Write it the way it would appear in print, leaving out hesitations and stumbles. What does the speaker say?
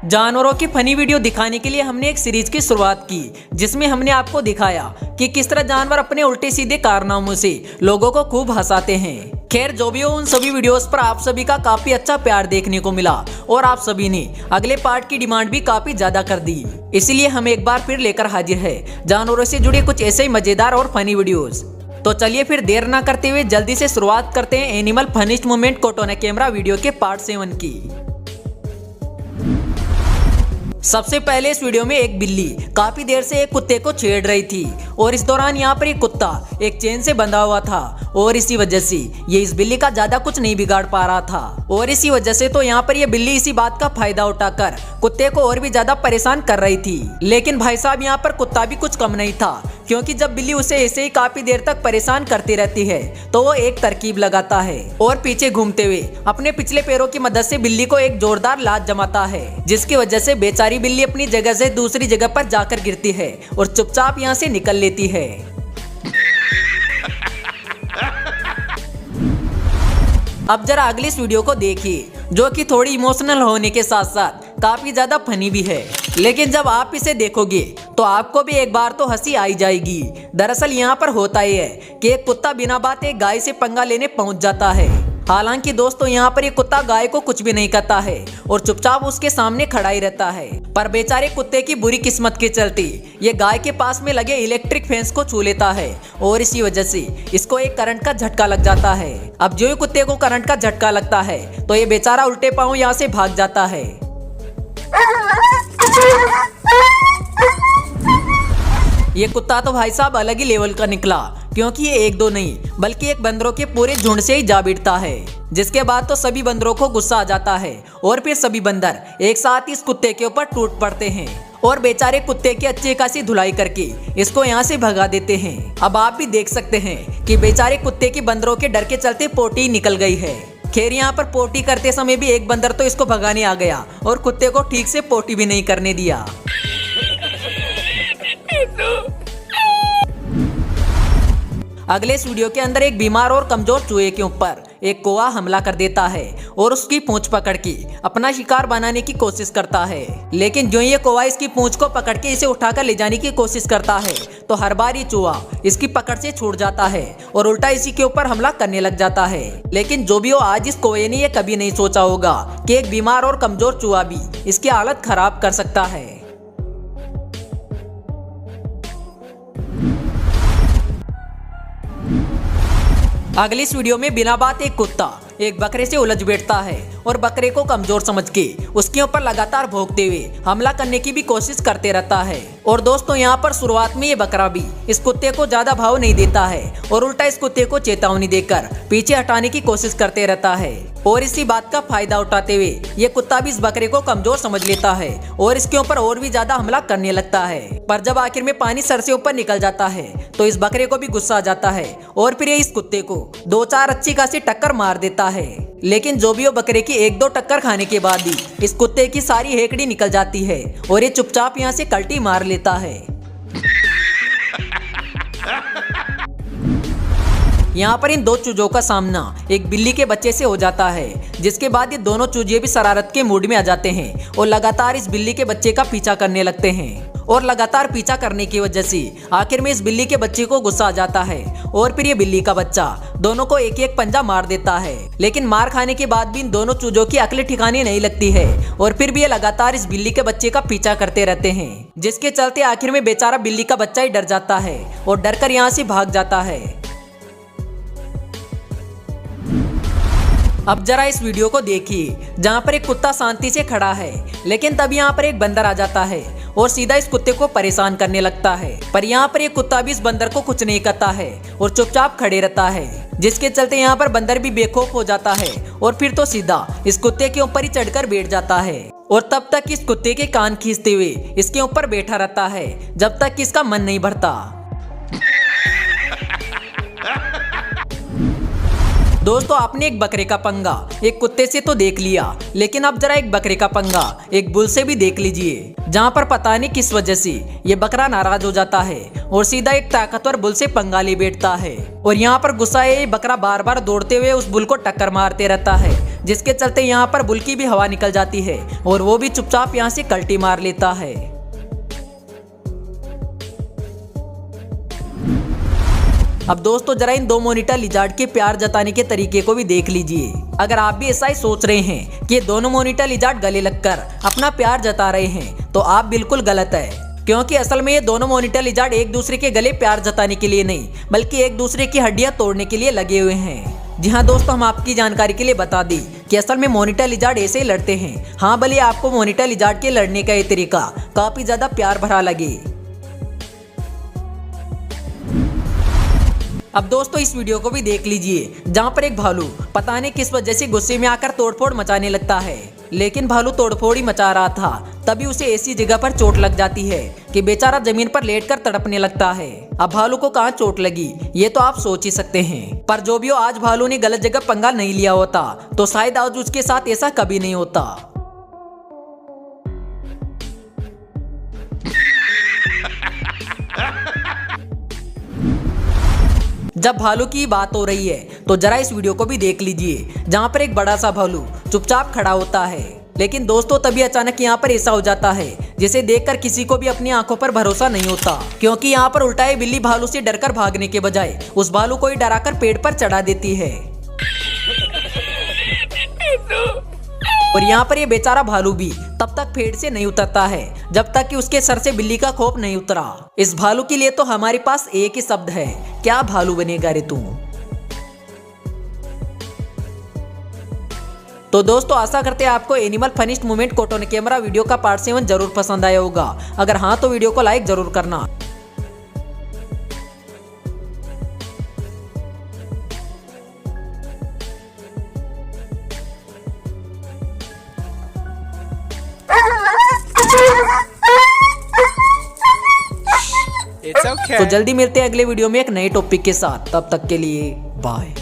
जानवरों की funny video दिखाने के लिए हमने एक सीरीज की शुरुआत की, जिसमें हमने आपको दिखाया कि किस तरह जानवर अपने उल्टे सीधे कारनामों से लोगों को खूब हंसाते हैं। खैर जो भी हो, उन सभी वीडियोस पर आप सभी का काफी अच्छा प्यार देखने को मिला और आप सभी ने अगले पार्ट की डिमांड भी काफी ज्यादा कर दी। इसीलिए हम एक बार फिर लेकर हाजिर है जानवरों से जुड़े कुछ ऐसे ही मजेदार और फनी वीडियोस। तो चलिए फिर देर ना करते हुए जल्दी से शुरुआत करते हैं animal funniest moment caught on camera video के पार्ट 7 की। सबसे पहले इस वीडियो में एक बिल्ली काफी देर से एक कुत्ते को छेड़ रही थी और इस दौरान यहाँ पर एक कुत्ता एक चेन से बंधा हुआ था और इसी वजह से ये इस बिल्ली का ज्यादा कुछ नहीं बिगाड़ पा रहा था और इसी वजह से तो यहाँ पर ये बिल्ली इसी बात का फायदा उठाकर कुत्ते को और भी ज्यादा परेशान कर रही थी। लेकिन भाई साहब यहाँ पर कुत्ता भी कुछ कम नहीं था, क्योंकि जब बिल्ली उसे ऐसे ही काफी देर तक परेशान करती रहती है तो वो एक तरकीब लगाता है और पीछे घूमते हुए अपने पिछले पैरों की मदद से बिल्ली को एक जोरदार लात जमाता है, जिसकी वजह से बेचारी बिल्ली अपनी जगह से दूसरी जगह पर जाकर गिरती है और चुपचाप यहाँ से निकल लेती है। अब जरा अगली इस वीडियो को देखिए, जो कि थोड़ी इमोशनल होने के साथ साथ काफी ज्यादा फनी भी है। लेकिन जब आप इसे देखोगे तो आपको भी एक बार तो हंसी आई जाएगी। दरअसल यहाँ पर होता ही है कि एक कुत्ता बिना बात एक गाय से पंगा लेने पहुंच जाता है। हालांकि दोस्तों यहाँ पर ये कुत्ता गाय को कुछ भी नहीं कहता है और चुपचाप उसके सामने खड़ा ही रहता है, पर बेचारे कुत्ते की बुरी किस्मत के चलते ये गाय के पास में लगे इलेक्ट्रिक फेंस को छू लेता है और इसी वजह से इसको एक करंट का झटका लग जाता है। अब जो ही कुत्ते को करंट का झटका लगता है तो ये बेचारा उल्टे पांव यहाँ से भाग जाता है। ये कुत्ता तो भाई साहब अलग ही लेवल का निकला, क्योंकि ये एक दो नहीं बल्कि एक बंदरों के पूरे झुंड से ही जा भिड़ता है, जिसके बाद तो सभी बंदरों को गुस्सा आ जाता है और फिर सभी बंदर एक साथ इस कुत्ते के ऊपर टूट पड़ते हैं और बेचारे कुत्ते की अच्छी खासी धुलाई करके इसको यहाँ से भगा देते हैं। अब आप भी देख सकते हैं कि बेचारे कुत्ते की बंदरों के डर के चलते पोटी निकल गई है। खैर यहाँ पर पोटी करते समय भी एक बंदर तो इसको भगाने आ गया और कुत्ते को ठीक से पोटी भी नहीं करने दिया। अगले इस वीडियो के अंदर एक बीमार और कमजोर चूहे के ऊपर एक कौवा हमला कर देता है और उसकी पूंछ पकड़ के अपना शिकार बनाने की कोशिश करता है। लेकिन जो ये कौवा इसकी पूंछ को पकड़ के इसे उठाकर ले जाने की कोशिश करता है तो हर बार ये चूहा इसकी पकड़ से छूट जाता है और उल्टा इसी के ऊपर हमला करने लग जाता है। लेकिन जो भी हो, आज इस कौवे ने ये कभी नहीं सोचा होगा कि एक बीमार और कमजोर चूहा भी इसकी हालत खराब कर सकता है। अगली इस वीडियो में बिना बात एक कुत्ता एक बकरे से उलझ बैठता है और बकरे को कमजोर समझ के उसके ऊपर लगातार भौंकते हुए हमला करने की भी कोशिश करते रहता है। और दोस्तों यहाँ पर शुरुआत में ये बकरा भी इस कुत्ते को ज्यादा भाव नहीं देता है और उल्टा इस कुत्ते को चेतावनी देकर पीछे हटाने की कोशिश करते रहता है और इसी बात का फायदा उठाते हुए ये कुत्ता भी इस बकरे को कमजोर समझ लेता है और इसके ऊपर और भी ज्यादा हमला करने लगता है। पर जब आखिर में पानी सर से ऊपर निकल जाता है तो इस बकरे को भी गुस्सा आ जाता है और फिर ये इस कुत्ते को 2-4 अच्छी खासी टक्कर मार देता है। लेकिन जो भी हो, बकरे की 1-2 टक्कर खाने के बाद ही इस कुत्ते की सारी हेकड़ी निकल जाती है और ये चुपचाप यहाँ से कल्टी मार लेता है। यहाँ पर इन 2 चूजों का सामना एक बिल्ली के बच्चे से हो जाता है, जिसके बाद ये दोनों चूजे भी शरारत के मूड में आ जाते हैं और लगातार इस बिल्ली के बच्चे का पीछा करने लगते हैं। और लगातार पीछा करने की वजह से आखिर में इस बिल्ली के बच्चे को गुस्सा आ जाता है और फिर ये बिल्ली का बच्चा दोनों को एक एक पंजा मार देता है। लेकिन मार खाने के बाद भी इन दोनों चूजों की अकल ठिकाने नहीं लगती है और फिर भी ये लगातार इस बिल्ली के बच्चे का पीछा करते रहते हैं, जिसके चलते आखिर में बेचारा बिल्ली का बच्चा ही डर जाता है और डर कर यहाँ से भाग जाता है। अब जरा इस वीडियो को देखिए, जहाँ पर एक कुत्ता शांति से खड़ा है, लेकिन तब यहाँ पर एक बंदर आ जाता है और सीधा इस कुत्ते को परेशान करने लगता है। पर यहाँ पर एक कुत्ता भी इस बंदर को कुछ नहीं करता है और चुपचाप खड़े रहता है, जिसके चलते यहाँ पर बंदर भी बेखौफ हो जाता है और फिर तो सीधा इस कुत्ते के ऊपर ही चढ़कर बैठ जाता है और तब तक इस कुत्ते के कान खींचते हुए इसके ऊपर बैठा रहता है जब तक कि इसका मन नहीं भरता। दोस्तों आपने एक बकरे का पंगा एक कुत्ते से तो देख लिया, लेकिन अब जरा एक बकरे का पंगा एक बुल से भी देख लीजिए, जहाँ पर पता नहीं किस वजह से ये बकरा नाराज हो जाता है और सीधा एक ताकतवर बुल से पंगा ले बैठता है। और यहाँ पर गुस्सा ये बकरा बार बार दौड़ते हुए उस बुल को टक्कर मारते रहता है, जिसके चलते यहाँ पर बुल की भी हवा निकल जाती है और वो भी चुपचाप यहाँ से कल्टी मार लेता है। अब दोस्तों जरा इन दो मोनिटर लिजार्ड के प्यार जताने के तरीके को भी देख लीजिए। अगर आप भी ऐसा ही सोच रहे हैं कि ये दोनों मोनिटर लिजार्ड गले लगकर अपना प्यार जता रहे हैं, तो आप बिल्कुल गलत है, क्योंकि असल में ये दोनों मोनिटर लिजार्ड एक दूसरे के गले प्यार जताने के लिए नहीं, बल्कि एक दूसरे की हड्डियां तोड़ने के लिए लगे हुए हैं। जी हाँ दोस्तों, हम आपकी जानकारी के लिए बता दी कि असल में मोनिटर लिजार्ड ऐसे ही लड़ते हैं। हाँ, भले आपको मोनिटर लिजार्ड के लड़ने का ये तरीका काफी ज्यादा प्यार भरा लगे। अब दोस्तों इस वीडियो को भी देख लीजिए, जहाँ पर एक भालू पता नहीं किस वजह से गुस्से में आकर तोड़फोड़ मचाने लगता है, लेकिन भालू तोड़फोड़ ही मचा रहा था, तभी उसे ऐसी जगह पर चोट लग जाती है कि बेचारा जमीन पर लेटकर तड़पने लगता है। अब भालू को कहाँ चोट लगी ये तो आप सोच ही सकते हैं, पर जो भी हो, आज भालू ने गलत जगह पंगा नहीं लिया होता तो शायद आज उसके साथ ऐसा कभी नहीं होता। जब भालू की बात हो रही है तो जरा इस वीडियो को भी देख लीजिए, जहाँ पर एक बड़ा सा भालू चुपचाप खड़ा होता है, लेकिन दोस्तों तभी अचानक यहाँ पर ऐसा हो जाता है जिसे देखकर किसी को भी अपनी आंखों पर भरोसा नहीं होता, क्योंकि यहाँ पर उल्टा बिल्ली भालू से डरकर भागने के बजाय उस भालू को ही डराकर पेड़ पर चढ़ा देती है। और यहाँ पर ये बेचारा भालू भी तब तक पेड़ से नहीं उतरता है जब तक कि उसके सर से बिल्ली का खौफ नहीं उतरा। इस भालू के लिए तो हमारे पास एक ही शब्द है, क्या भालू बनेगा रे तू। तो दोस्तों आशा करते हैं आपको animal funniest moment caught on camera video का पार्ट 7 जरूर पसंद आया होगा। अगर हाँ तो वीडियो को लाइक जरूर करना। It's okay. तो जल्दी मिलते हैं अगले वीडियो में एक नए टॉपिक के साथ, तब तक के लिए बाय।